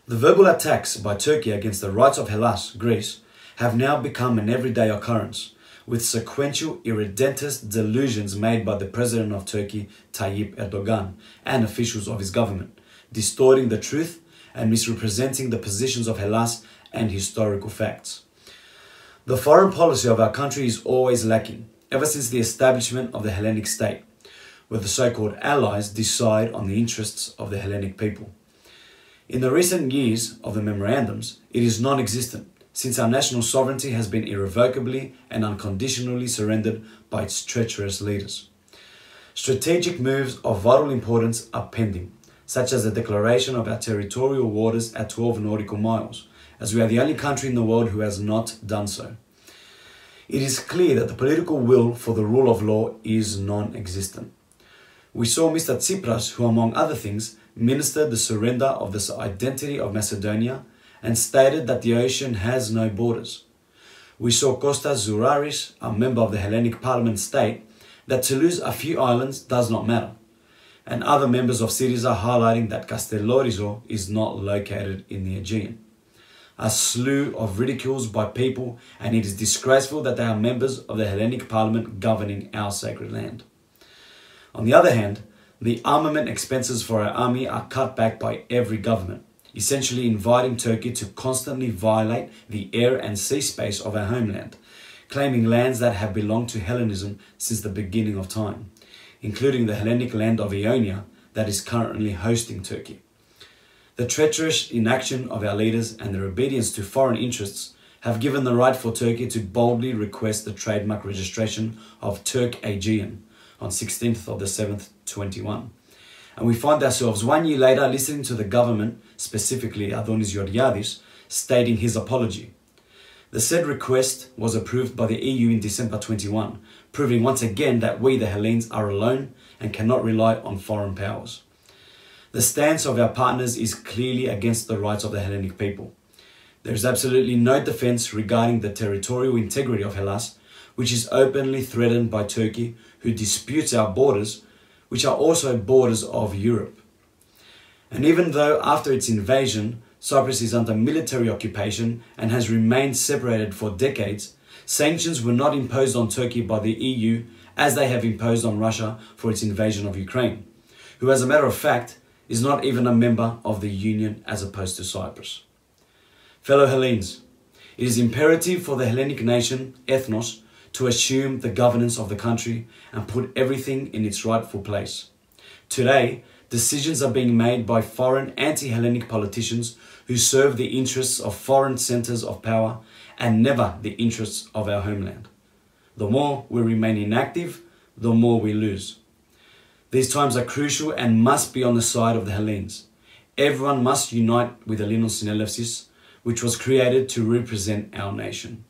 The verbal attacks by Turkey against the rights of Hellas, Greece, have now become an everyday occurrence, with sequential irredentist delusions made by the President of Turkey, Tayyip Erdogan, and officials of his government, distorting the truth and misrepresenting the positions of Hellas and historical facts. The foreign policy of our country is always lacking, ever since the establishment of the Hellenic State, where the so-called allies decide on the interests of the Hellenic people. In the recent years of the memorandums, it is non-existent, since our national sovereignty has been irrevocably and unconditionally surrendered by its treacherous leaders. Strategic moves of vital importance are pending, such as the declaration of our territorial waters at 12 nautical miles, as we are the only country in the world who has not done so. It is clear that the political will for the rule of law is non-existent. We saw Mr. Tsipras, who among other things ministered the surrender of the identity of Macedonia and stated that the ocean has no borders. We saw Kostas Zouraris, a member of the Hellenic Parliament, state that to lose a few islands does not matter, and other members of SYRIZA highlighting that Kastellorizo is not located in the Aegean. A slew of ridicules by people, and it is disgraceful that they are members of the Hellenic Parliament governing our sacred land. On the other hand, the armament expenses for our army are cut back by every government, essentially inviting Turkey to constantly violate the air and sea space of our homeland, claiming lands that have belonged to Hellenism since the beginning of time, including the Hellenic land of Ionia that is currently hosting Turkey. The treacherous inaction of our leaders and their obedience to foreign interests have given the right for Turkey to boldly request the trademark registration of Aegean on 16th of the 7th, 21. And we find ourselves 1 year later listening to the government, specifically Adonis Georgiadis, stating his apology. The said request was approved by the EU in December 21, proving once again that we, the Hellenes, are alone and cannot rely on foreign powers. The stance of our partners is clearly against the rights of the Hellenic people. There is absolutely no defense regarding the territorial integrity of Hellas, which is openly threatened by Turkey, who disputes our borders, which are also borders of Europe. And even though after its invasion, Cyprus is under military occupation and has remained separated for decades, sanctions were not imposed on Turkey by the EU as they have imposed on Russia for its invasion of Ukraine, who, as a matter of fact, is not even a member of the Union as opposed to Cyprus. Fellow Hellenes, it is imperative for the Hellenic nation, ethnos, to assume the governance of the country and put everything in its rightful place. Today, decisions are being made by foreign anti-Hellenic politicians who serve the interests of foreign centers of power and never the interests of our homeland. The more we remain inactive, the more we lose. These times are crucial and must be on the side of the Hellenes. Everyone must unite with ELLINON SYNELEYSIS, which was created to represent our nation.